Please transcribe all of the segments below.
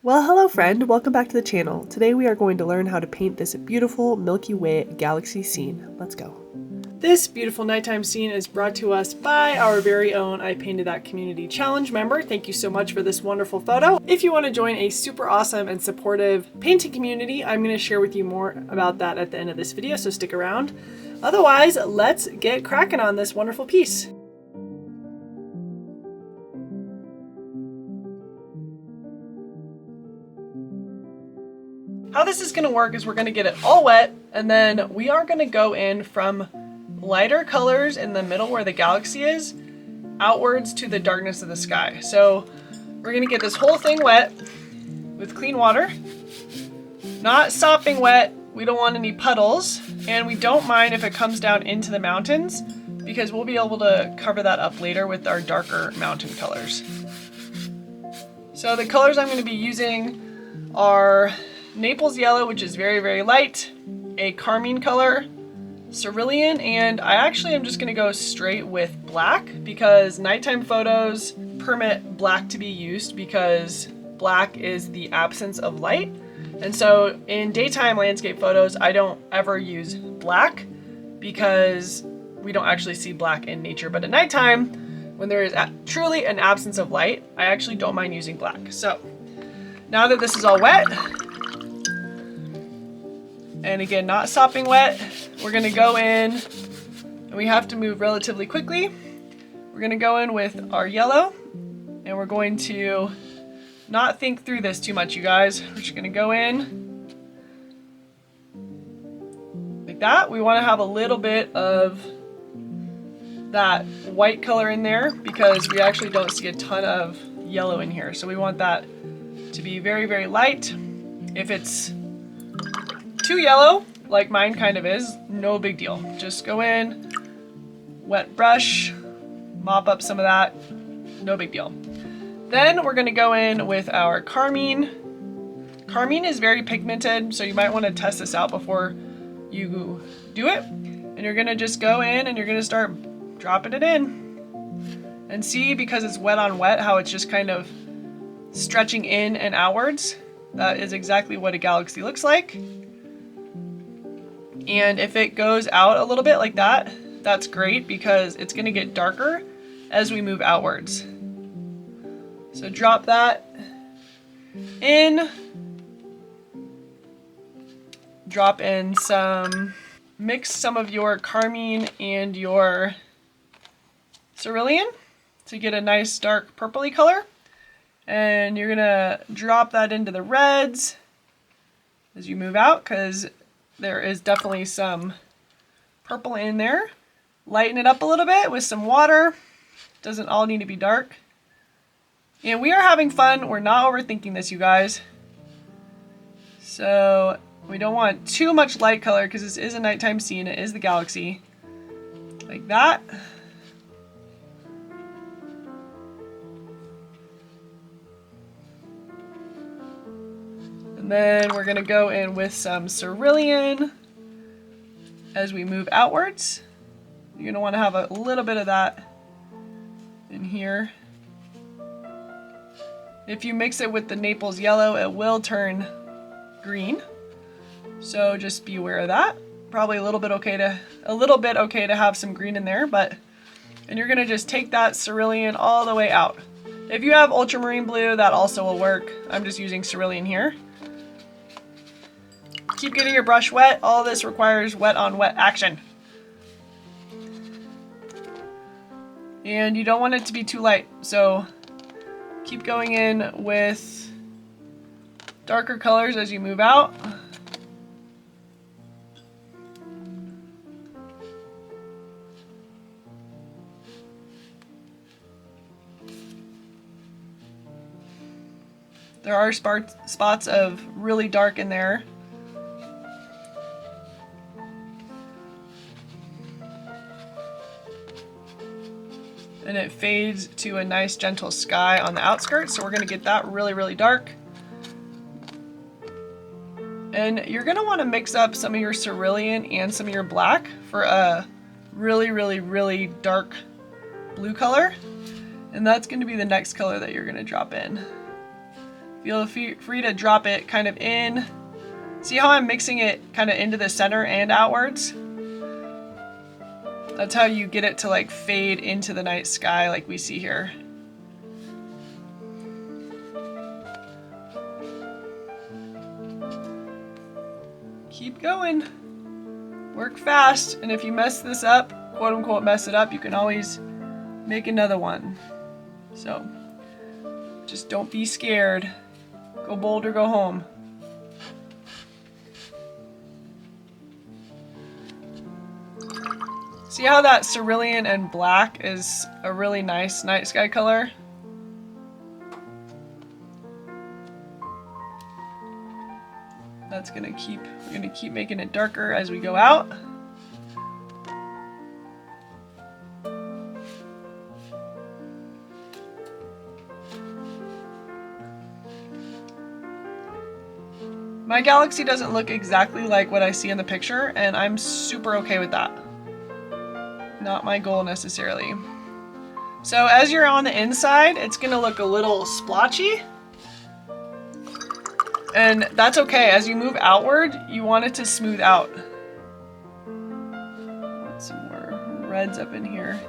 Well, hello friend, welcome back to the channel. Today we are going to learn how to paint this beautiful Milky Way Galaxy scene. Let's go. This beautiful nighttime scene is brought to us by our very own I Painted That Community Challenge member. Thank you so much for this wonderful photo. If you want to join a super awesome and supportive painting community, I'm going to share with you more about that at the end of this video, so stick around. Otherwise, let's get cracking on this wonderful piece. How this is going to work is we're going to get it all wet, and then we are going to go in from lighter colors in the middle where the galaxy is, outwards to the darkness of the sky. So we're going to get this whole thing wet with clean water, not sopping wet. We don't want any puddles, and we don't mind if it comes down into the mountains because we'll be able to cover that up later with our darker mountain colors. So the colors I'm going to be using are Naples yellow, which is very, very light, a carmine color, cerulean, and I actually am just going to go straight with black because nighttime photos permit black to be used because black is the absence of light. And so in daytime landscape photos, I don't ever use black because we don't actually see black in nature. But at nighttime, when there is truly an absence of light, I actually don't mind using black. So now that this is all wet, and again, not sopping wet, we're going to go in, and we have to move relatively quickly. We're going to go in with our yellow, and we're going to not think through this too much, you guys. We're just going to go in like that. We want to have a little bit of that white color in there because we actually don't see a ton of yellow in here. So we want that to be very, very light. If it's too yellow, like mine kind of is, no big deal. Just go in, wet brush, mop up some of that, no big deal. Then we're gonna go in with our carmine. Carmine is very pigmented, so you might wanna test this out before you do it. And you're gonna just go in and you're gonna start dropping it in. And see, because it's wet on wet, how it's just kind of stretching in and outwards. That is exactly what a galaxy looks like. And if it goes out a little bit like that, that's great because it's going to get darker as we move outwards. So drop that in. Drop in some, mix some of your carmine and your cerulean to get a nice dark purpley color. And you're going to drop that into the reds as you move out because there is definitely some purple in there. Lighten it up a little bit with some water. Doesn't all need to be dark. And we are having fun. We're not overthinking this, you guys. So we don't want too much light color because this is a nighttime scene. It is the galaxy. Like that. And then we're going to go in with some cerulean as we move outwards. You're going to want to have a little bit of that in here. If you mix it with the Naples yellow, it will turn green. So just be aware of that. Probably a little bit okay to have some green in there, and you're going to just take that cerulean all the way out. If you have ultramarine blue, that also will work. I'm just using cerulean here. Keep getting your brush wet. All this requires wet on wet action. And you don't want it to be too light, so keep going in with darker colors as you move out. There are spots of really dark in there. And it fades to a nice gentle sky on the outskirts, so we're going to get that really, really dark. And you're going to want to mix up some of your cerulean and some of your black for a really, really, really dark blue color. And that's going to be the next color that you're going to drop in. Feel free to drop it kind of in. See how I'm mixing it kind of into the center and outwards? That's how you get it to like fade into the night sky like we see here. Keep going. Work fast, and if you mess this up, quote unquote mess it up, you can always make another one. So just don't be scared. Go bold or go home. See how that cerulean and black is a really nice night sky color? That's we're gonna keep making it darker as we go out. My galaxy doesn't look exactly like what I see in the picture, and I'm super okay with that. Not my goal necessarily. So as you're on the inside, it's gonna look a little splotchy. And that's okay. As you move outward, you want it to smooth out. Put some more reds up in here.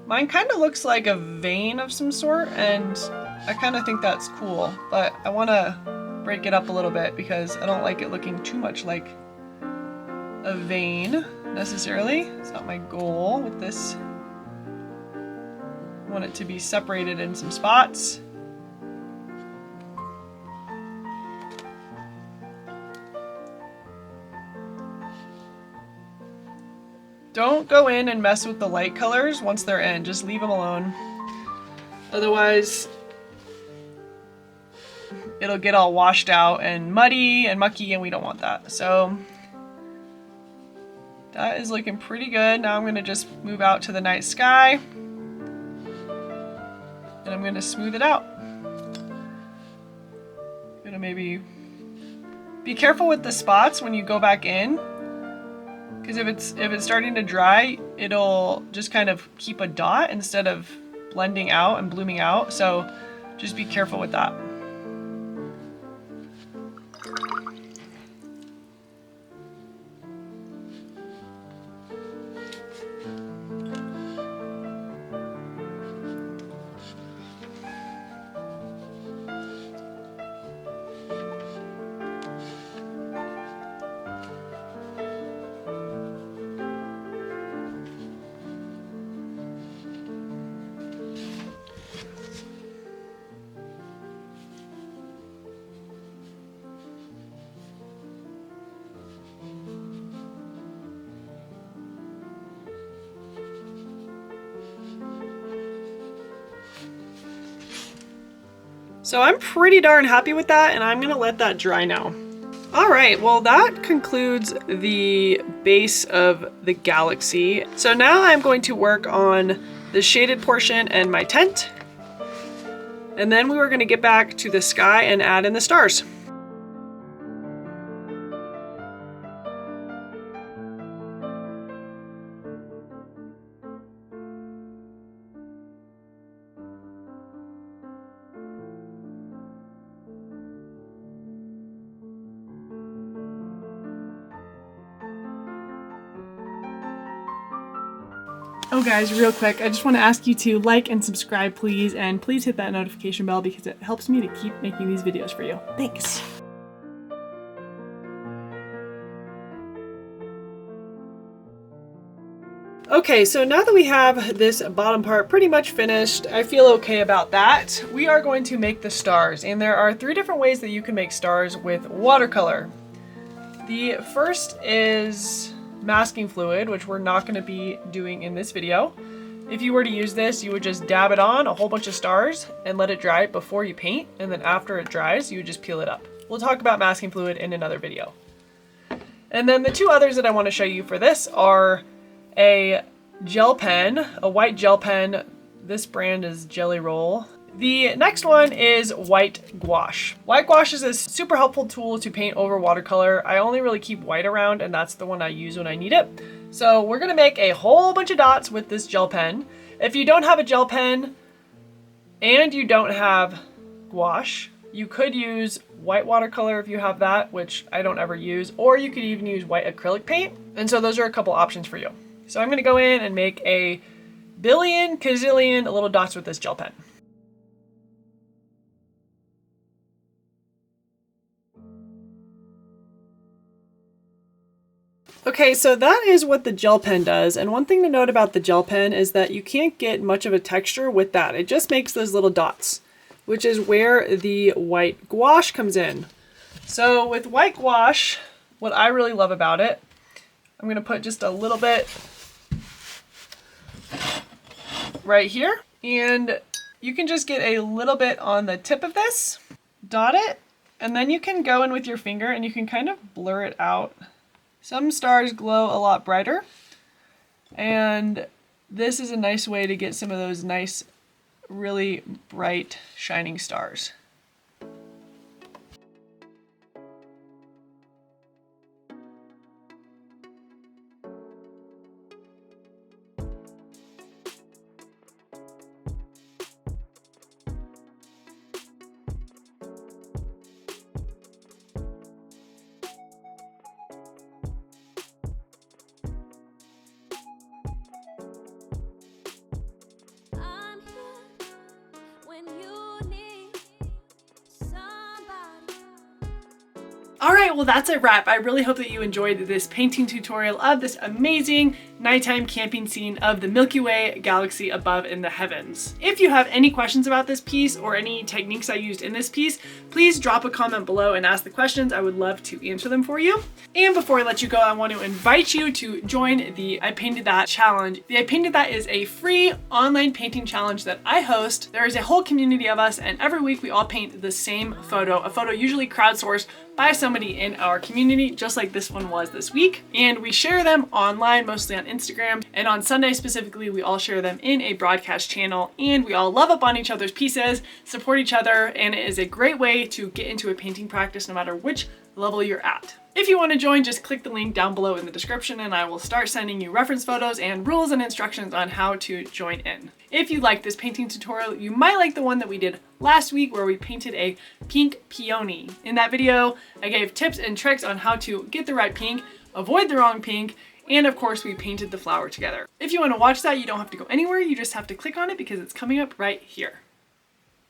Mine kind of looks like a vein of some sort, and I kind of think that's cool, but I want to break it up a little bit because I don't like it looking too much like a vein necessarily. It's not my goal with this. I want it to be separated in some spots. Don't go in and mess with the light colors once they're in. Just leave them alone. Otherwise, it'll get all washed out and muddy and mucky, and we don't want that. So that is looking pretty good. Now I'm going to just move out to the night sky, and I'm going to smooth it out. I'm going to maybe be careful with the spots when you go back in, because if it's starting to dry, it'll just kind of keep a dot instead of blending out and blooming out. So just be careful with that. So I'm pretty darn happy with that, and I'm gonna let that dry now. All right, well that concludes the base of the galaxy. So now I'm going to work on the shaded portion and my tent. And then we were gonna get back to the sky and add in the stars. Oh guys, real quick, I just want to ask you to like and subscribe please, and please hit that notification bell because it helps me to keep making these videos for you. Thanks! Okay, so now that we have this bottom part pretty much finished, I feel okay about that. We are going to make the stars, and there are 3 different ways that you can make stars with watercolor. The first is masking fluid, which we're not going to be doing in this video. If you were to use this, you would just dab it on a whole bunch of stars and let it dry before you paint, and then after it dries, you would just peel it up. We'll talk about masking fluid in another video. And then the 2 others that I want to show you for this are a gel pen, a white gel pen. This brand is Jelly Roll. The next one is white gouache. White gouache is a super helpful tool to paint over watercolor. I only really keep white around, and that's the one I use when I need it. So we're gonna make a whole bunch of dots with this gel pen. If you don't have a gel pen and you don't have gouache, you could use white watercolor if you have that, which I don't ever use, or you could even use white acrylic paint. And so those are a couple options for you. So I'm gonna go in and make a billion, gazillion little dots with this gel pen. Okay, so that is what the gel pen does. And one thing to note about the gel pen is that you can't get much of a texture with that. It just makes those little dots, which is where the white gouache comes in. So with white gouache, what I really love about it, I'm gonna put just a little bit right here. And you can just get a little bit on the tip of this, dot it, and then you can go in with your finger and you can kind of blur it out. Some stars glow a lot brighter, and this is a nice way to get some of those nice, really bright, shining stars. All right, well that's a wrap. I really hope that you enjoyed this painting tutorial of this amazing nighttime camping scene of the Milky Way Galaxy above in the heavens. If you have any questions about this piece or any techniques I used in this piece, please drop a comment below and ask the questions. I would love to answer them for you. And before I let you go, I want to invite you to join the I Painted That challenge. The I Painted That is a free online painting challenge that I host. There is a whole community of us, and every week we all paint the same photo, a photo usually crowdsourced by somebody in our community, just like this one was this week. And we share them online, mostly on Instagram. And on Sunday specifically, we all share them in a broadcast channel, and we all love up on each other's pieces, support each other, and it is a great way to get into a painting practice no matter which level you're at. If you want to join, just click the link down below in the description and I will start sending you reference photos and rules and instructions on how to join in. If you like this painting tutorial, you might like the one that we did last week where we painted a pink peony. In that video, I gave tips and tricks on how to get the right pink, avoid the wrong pink, and of course we painted the flower together. If you want to watch that, you don't have to go anywhere, you just have to click on it because it's coming up right here.